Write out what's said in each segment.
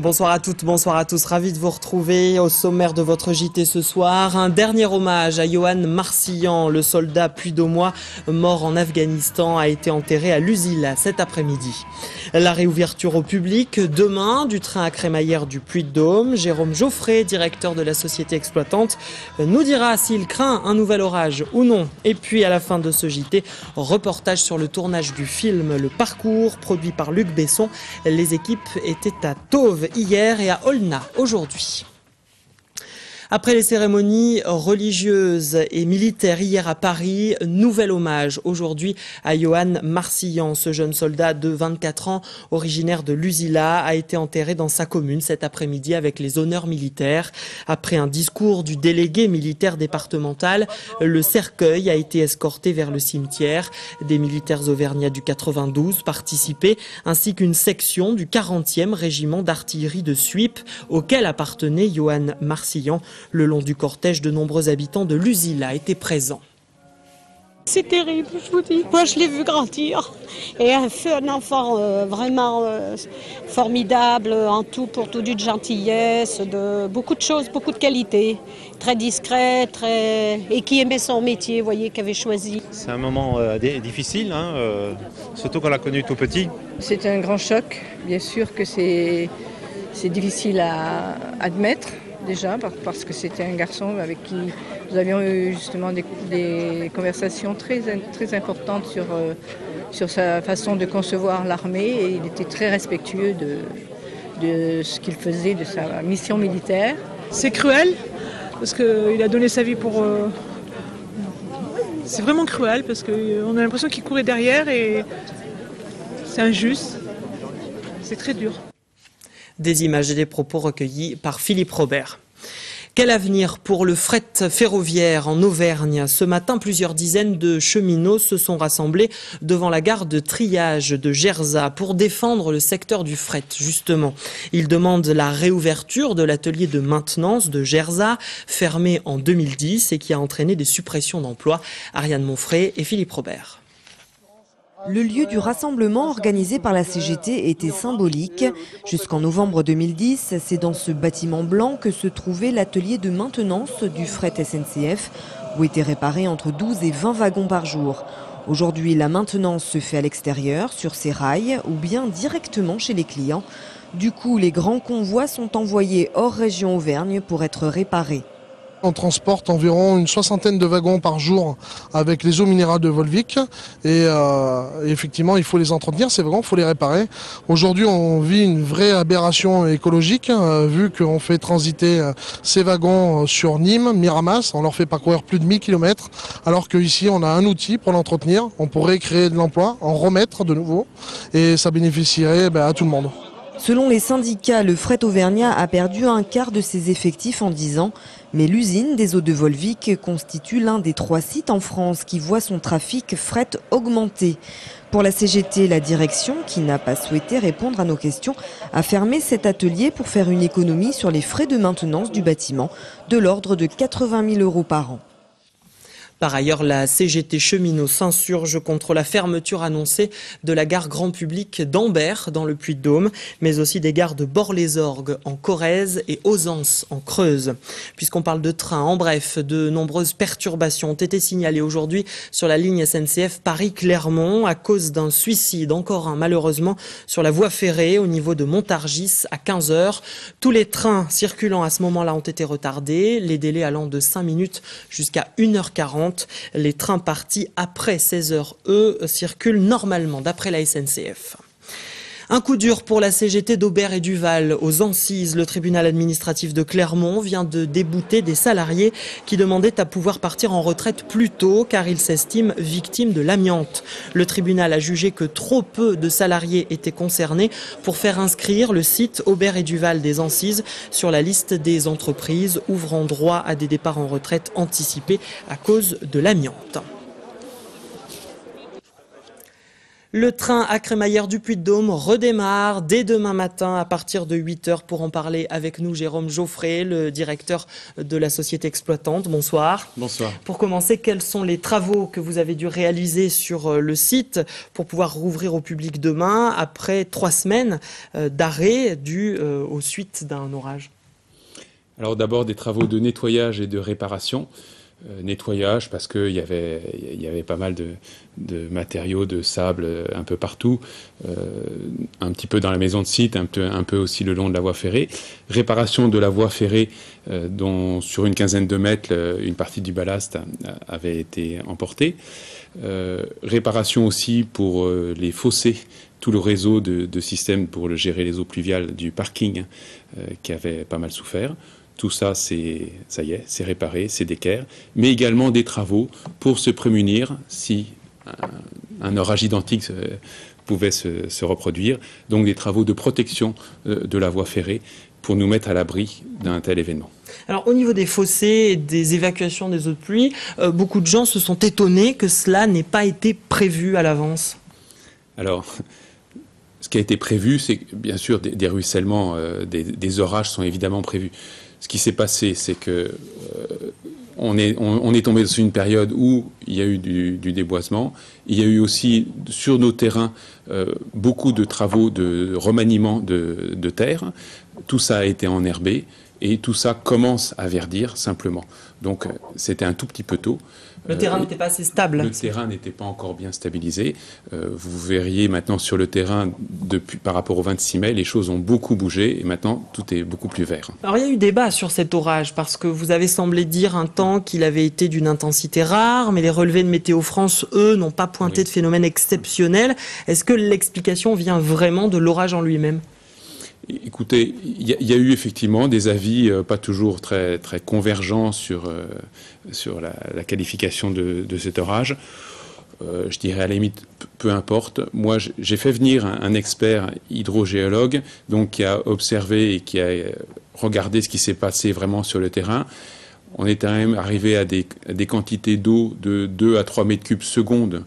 Bonsoir à toutes, bonsoir à tous. Ravi de vous retrouver au sommaire de votre JT ce soir. Un dernier hommage à Johan Marcillan, le soldat puy-daumois mort en Afghanistan, a été enterré à Lusil cet après-midi. La réouverture au public demain du train à crémaillère du Puy-de-Dôme. Jérôme Geoffrey, directeur de la société exploitante, nous dira s'il craint un nouvel orage ou non. Et puis à la fin de ce JT, reportage sur le tournage du film Le Parcours, produit par Luc Besson. Les équipes étaient à Tauve hier et à Olna aujourd'hui. Après les cérémonies religieuses et militaires hier à Paris, nouvel hommage aujourd'hui à Johan Marcillan. Ce jeune soldat de 24 ans, originaire de Lusila, a été enterré dans sa commune cet après-midi avec les honneurs militaires. Après un discours du délégué militaire départemental, le cercueil a été escorté vers le cimetière. Des militaires auvergnats du 92 participaient, ainsi qu'une section du 40e régiment d'artillerie de Suippes, auquel appartenait Johan Marcillan. Le long du cortège, de nombreux habitants de Lusila étaient présents. C'est terrible, je vous dis. Moi, je l'ai vu grandir. Et un enfant vraiment formidable, en tout pour tout, d'une gentillesse, de beaucoup de choses, beaucoup de qualités. Très discret, et qui aimait son métier, vous voyez, qu'avait choisi. C'est un moment difficile, surtout quand on l'a connu tout petit. C'est un grand choc. Bien sûr que c'est difficile à admettre. Déjà, parce que c'était un garçon avec qui nous avions eu justement des conversations très importantes sur sa façon de concevoir l'armée, et il était très respectueux de ce qu'il faisait, de sa mission militaire. C'est cruel, parce qu'il a donné sa vie pour... C'est vraiment cruel, parce qu'on a l'impression qu'il courait derrière et c'est injuste. C'est très dur. Des images et des propos recueillis par Philippe Robert. Quel avenir pour le fret ferroviaire en Auvergne? Ce matin, plusieurs dizaines de cheminots se sont rassemblés devant la gare de triage de Gerzat pour défendre le secteur du fret, justement. Ils demandent la réouverture de l'atelier de maintenance de Gerzat, fermé en 2010 et qui a entraîné des suppressions d'emplois. Ariane Monfray et Philippe Robert. Le lieu du rassemblement organisé par la CGT était symbolique. Jusqu'en novembre 2010, c'est dans ce bâtiment blanc que se trouvait l'atelier de maintenance du fret SNCF, où étaient réparés entre 12 et 20 wagons par jour. Aujourd'hui, la maintenance se fait à l'extérieur, sur ces rails, ou bien directement chez les clients. Du coup, les grands convois sont envoyés hors région Auvergne pour être réparés. On transporte environ une 60aine de wagons par jour avec les eaux minérales de Volvic et effectivement il faut les entretenir, ces wagons, il faut les réparer. Aujourd'hui on vit une vraie aberration écologique vu qu'on fait transiter ces wagons sur Nîmes, Miramas, on leur fait parcourir plus de 1000 km alors qu'ici on a un outil pour l'entretenir, on pourrait créer de l'emploi, en remettre de nouveau et ça bénéficierait à tout le monde. Selon les syndicats, le fret auvergnat a perdu un quart de ses effectifs en 10 ans. Mais l'usine des eaux de Volvic constitue l'un des 3 sites en France qui voit son trafic fret augmenter. Pour la CGT, la direction, qui n'a pas souhaité répondre à nos questions, a fermé cet atelier pour faire une économie sur les frais de maintenance du bâtiment de l'ordre de 80 000 € par an. Par ailleurs, la CGT Cheminots s'insurge contre la fermeture annoncée de la gare grand public d'Ambert dans le Puy-de-Dôme, mais aussi des gares de Bort-les-Orgues en Corrèze et Ausence en Creuse. Puisqu'on parle de train, en bref, de nombreuses perturbations ont été signalées aujourd'hui sur la ligne SNCF Paris-Clermont à cause d'un suicide, encore un malheureusement, sur la voie ferrée au niveau de Montargis à 15 h. Tous les trains circulant à ce moment-là ont été retardés, les délais allant de 5 minutes jusqu'à 1 h 40. Les trains partis après 16 h, eux, circulent normalement, d'après la SNCF. Un coup dur pour la CGT d'Aubert et Duval. Aux Ancises, le tribunal administratif de Clermont vient de débouter des salariés qui demandaient à pouvoir partir en retraite plus tôt car ils s'estiment victimes de l'amiante. Le tribunal a jugé que trop peu de salariés étaient concernés pour faire inscrire le site Aubert et Duval des Ancises sur la liste des entreprises ouvrant droit à des départs en retraite anticipés à cause de l'amiante. Le train à crémaillère du Puy-de-Dôme redémarre dès demain matin à partir de 8h. Pour en parler avec nous, Jérôme Geoffrey, le directeur de la société exploitante. Bonsoir. Bonsoir. Pour commencer, quels sont les travaux que vous avez dû réaliser sur le site pour pouvoir rouvrir au public demain après 3 semaines d'arrêt dû aux suites d'un orage? Alors d'abord des travaux de nettoyage et de réparation. Nettoyage parce qu'il y avait pas mal de matériaux, de sable un peu partout, un petit peu dans la maison de site, un peu aussi le long de la voie ferrée. Réparation de la voie ferrée dont sur une quinzaine de mètres, une partie du ballast avait été emportée. Réparation aussi pour les fossés, tout le réseau de systèmes pour gérer les eaux pluviales du parking qui avait pas mal souffert. Tout ça, ça y est, c'est réparé, c'est d'équerre, mais également des travaux pour se prémunir si un orage identique pouvait se reproduire. Donc des travaux de protection de la voie ferrée pour nous mettre à l'abri d'un tel événement. Alors au niveau des fossés et des évacuations des eaux de pluie, beaucoup de gens se sont étonnés que cela n'ait pas été prévu à l'avance. Alors, ce qui a été prévu, c'est bien sûr des ruissellements, des orages sont évidemment prévus. Ce qui s'est passé, c'est que on est tombé dans une période où il y a eu du déboisement. Il y a eu aussi sur nos terrains beaucoup de travaux de remaniement de terre. Tout ça a été enherbé et tout ça commence à verdir simplement. Donc c'était un tout petit peu tôt. Le terrain n'était pas assez stable. Le terrain n'était pas encore bien stabilisé. Vous verriez maintenant sur le terrain, par rapport au 26 mai, les choses ont beaucoup bougé et maintenant tout est beaucoup plus vert. Alors il y a eu débat sur cet orage parce que vous avez semblé dire un temps qu'il avait été d'une intensité rare, mais les relevés de Météo France, eux, n'ont pas pointé de phénomène exceptionnel. Est-ce que l'explication vient vraiment de l'orage en lui-même ? Écoutez, il y a eu effectivement des avis pas toujours très, très convergents sur la qualification de cet orage. Je dirais à la limite, peu importe. Moi, j'ai fait venir un expert hydrogéologue donc, qui a observé et qui a regardé ce qui s'est passé vraiment sur le terrain. On est quand même arrivé à des quantités d'eau de 2 à 3 mètres cubes secondes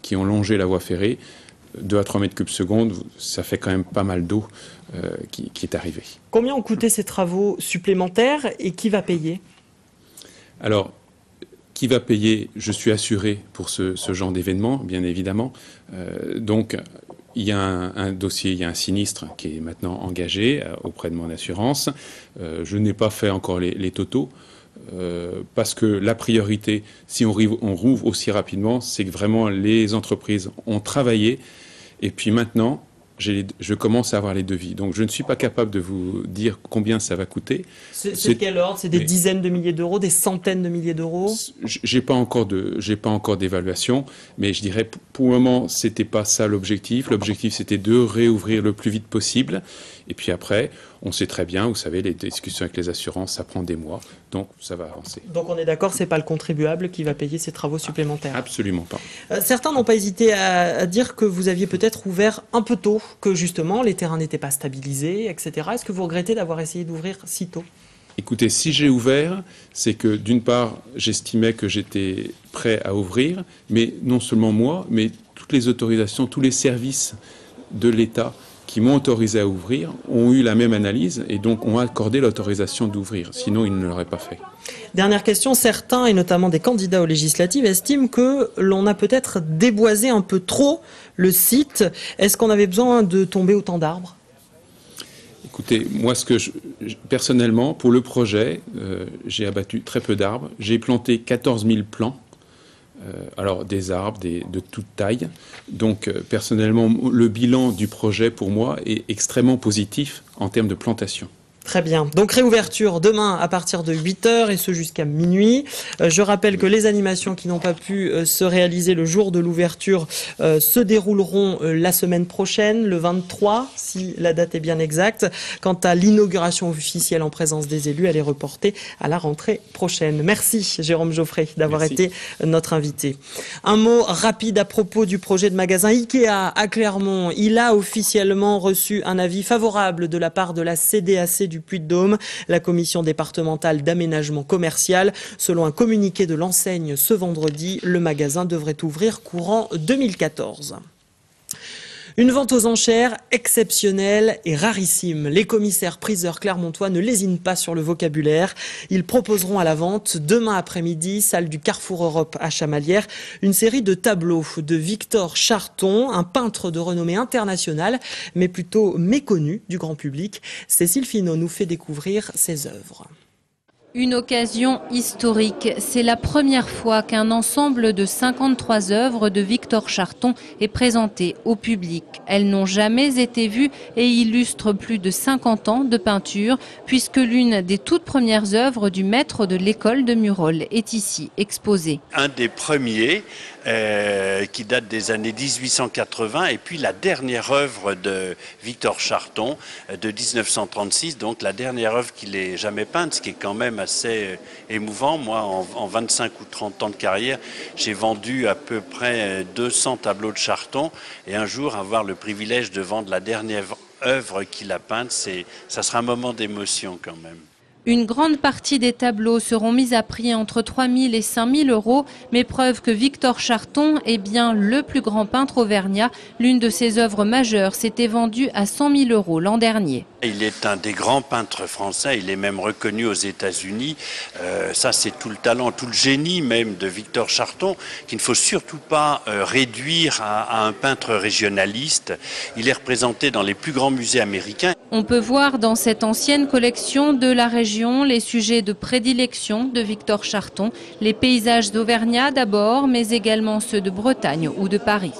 qui ont longé la voie ferrée. 2 à 3 mètres cubes secondes, ça fait quand même pas mal d'eau qui est arrivée. Combien ont coûté ces travaux supplémentaires et qui va payer ? Alors, qui va payer ? Je suis assuré pour ce genre d'événement, bien évidemment. Donc, il y a un dossier, il y a un sinistre qui est maintenant engagé auprès de mon assurance. Je n'ai pas fait encore les totaux. Parce que la priorité, si on rouvre aussi rapidement, c'est que vraiment les entreprises ont travaillé et puis maintenant, je commence à avoir les devis. Donc je ne suis pas capable de vous dire combien ça va coûter. C'est quel ordre ? C'est des dizaines de milliers d'euros, des centaines de milliers d'euros ? J'ai pas encore d'évaluation, mais je dirais pour le moment, c'était pas ça l'objectif. L'objectif, c'était de réouvrir le plus vite possible. Et puis après, on sait très bien, vous savez, les discussions avec les assurances, ça prend des mois, donc ça va avancer. Donc on est d'accord, c'est pas le contribuable qui va payer ces travaux supplémentaires ? Absolument pas. Certains n'ont pas hésité à dire que vous aviez peut-être ouvert un peu tôt, que justement les terrains n'étaient pas stabilisés, etc. Est-ce que vous regrettez d'avoir essayé d'ouvrir si tôt ? Écoutez, si j'ai ouvert, c'est que d'une part, j'estimais que j'étais prêt à ouvrir, mais non seulement moi, mais toutes les autorisations, tous les services de l'État qui m'ont autorisé à ouvrir ont eu la même analyse et donc ont accordé l'autorisation d'ouvrir. Sinon, ils ne l'auraient pas fait. Dernière question, certains, et notamment des candidats aux législatives, estiment que l'on a peut-être déboisé un peu trop le site. Est-ce qu'on avait besoin de tomber autant d'arbres ? Écoutez, moi, personnellement, pour le projet, j'ai abattu très peu d'arbres. J'ai planté 14 000 plants. Alors des arbres de toute taille. Donc personnellement, le bilan du projet pour moi est extrêmement positif en termes de plantation. Très bien. Donc réouverture demain à partir de 8h et ce jusqu'à minuit. Je rappelle que les animations qui n'ont pas pu se réaliser le jour de l'ouverture se dérouleront la semaine prochaine, le 23, si la date est bien exacte. Quant à l'inauguration officielle en présence des élus, elle est reportée à la rentrée prochaine. Merci Jérôme Geoffrey d'avoir été notre invité. Un mot rapide à propos du projet de magasin Ikea à Clermont. Il a officiellement reçu un avis favorable de la part de la CDAC du Puy-de-Dôme, la commission départementale d'aménagement commercial. Selon un communiqué de l'enseigne ce vendredi, le magasin devrait ouvrir courant 2014. Une vente aux enchères exceptionnelle et rarissime. Les commissaires-priseurs clermontois ne lésinent pas sur le vocabulaire. Ils proposeront à la vente demain après-midi, salle du Carrefour Europe à Chamalières, une série de tableaux de Victor Charton, un peintre de renommée internationale, mais plutôt méconnu du grand public. Cécile Finot nous fait découvrir ses œuvres. Une occasion historique. C'est la première fois qu'un ensemble de 53 œuvres de Victor Charton est présenté au public. Elles n'ont jamais été vues et illustrent plus de 50 ans de peinture, puisque l'une des toutes premières œuvres du maître de l'école de Murol est ici exposée. Un des premiers qui date des années 1880 et puis la dernière œuvre de Victor Charton de 1936, donc la dernière œuvre qu'il ait jamais peinte, ce qui est quand même assez émouvant. Moi, en 25 ou 30 ans de carrière, j'ai vendu à peu près 200 tableaux de Charton et un jour avoir le privilège de vendre la dernière œuvre qu'il a peinte, ça sera un moment d'émotion quand même. Une grande partie des tableaux seront mis à prix entre 3 000 et 5 000 euros, mais preuve que Victor Charton est bien le plus grand peintre auvergnat. L'une de ses œuvres majeures s'était vendue à 100 000 euros l'an dernier. Il est un des grands peintres français, il est même reconnu aux États-Unis. Ça, c'est tout le talent, tout le génie même de Victor Charton, qu'il ne faut surtout pas réduire à un peintre régionaliste. Il est représenté dans les plus grands musées américains. On peut voir dans cette ancienne collection de la région les sujets de prédilection de Victor Charton, les paysages d'Auvergnat d'abord, mais également ceux de Bretagne ou de Paris.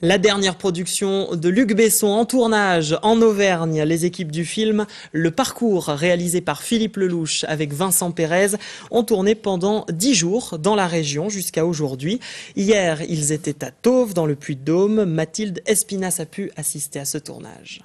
La dernière production de Luc Besson en tournage en Auvergne. Les équipes du film Le Parcours, réalisé par Philippe Lelouch avec Vincent Pérez, ont tourné pendant 10 jours dans la région jusqu'à aujourd'hui. Hier, ils étaient à Tauves, dans le Puy-de-Dôme. Mathilde Espinas a pu assister à ce tournage.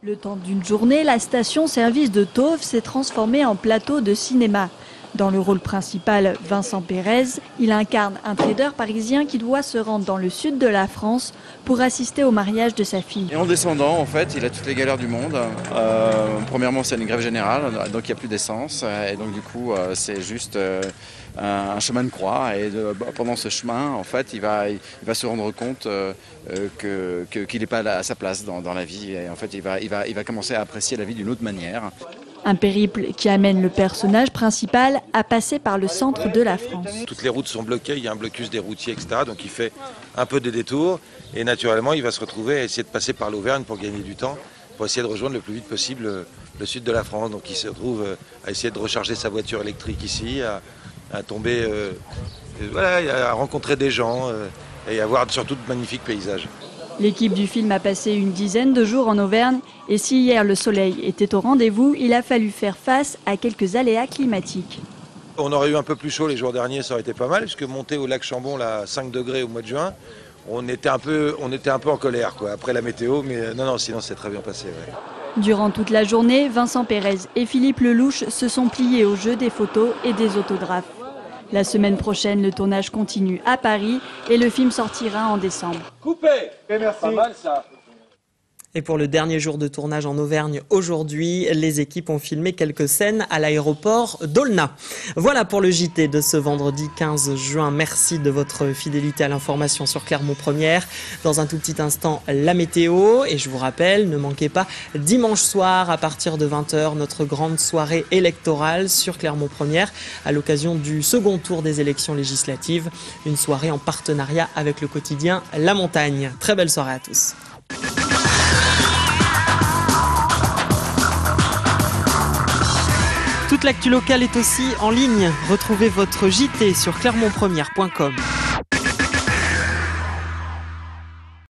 Le temps d'une journée, la station-service de Tauves s'est transformée en plateau de cinéma. Dans le rôle principal, Vincent Pérez, il incarne un trader parisien qui doit se rendre dans le sud de la France pour assister au mariage de sa fille. Et en descendant, en fait, il a toutes les galères du monde. Premièrement, c'est une grève générale, donc il n'y a plus d'essence. Et donc du coup, c'est juste un chemin de croix. Et pendant ce chemin, en fait, il va se rendre compte qu'il n'est pas à sa place dans la vie. Et en fait, il va commencer à apprécier la vie d'une autre manière. Un périple qui amène le personnage principal à passer par le centre de la France. Toutes les routes sont bloquées, il y a un blocus des routiers, etc. Donc il fait un peu des détours et naturellement il va se retrouver à essayer de passer par l'Auvergne pour gagner du temps, pour essayer de rejoindre le plus vite possible le sud de la France. Donc il se retrouve à essayer de recharger sa voiture électrique ici, à tomber, à rencontrer des gens et à voir surtout de magnifiques paysages. L'équipe du film a passé une dizaine de jours en Auvergne et si hier le soleil était au rendez-vous, il a fallu faire face à quelques aléas climatiques. On aurait eu un peu plus chaud les jours derniers, ça aurait été pas mal, puisque monter au lac Chambon là, à 5 degrés au mois de juin, on était un peu en colère quoi, après la météo, mais non, sinon c'est très bien passé. Ouais. Durant toute la journée, Vincent Pérez et Philippe Lelouch se sont pliés au jeu des photos et des autographes. La semaine prochaine, le tournage continue à Paris et le film sortira en décembre. Coupé. Merci. Pas mal ça. Et pour le dernier jour de tournage en Auvergne aujourd'hui, les équipes ont filmé quelques scènes à l'aéroport d'Aulnat. Voilà pour le JT de ce vendredi 15 juin. Merci de votre fidélité à l'information sur Clermont Première. Dans un tout petit instant, la météo. Et je vous rappelle, ne manquez pas, dimanche soir à partir de 20h, notre grande soirée électorale sur Clermont Première à l'occasion du second tour des élections législatives. Une soirée en partenariat avec le quotidien La Montagne. Très belle soirée à tous. Toute l'actu locale est aussi en ligne. Retrouvez votre JT sur clermontpremière.com.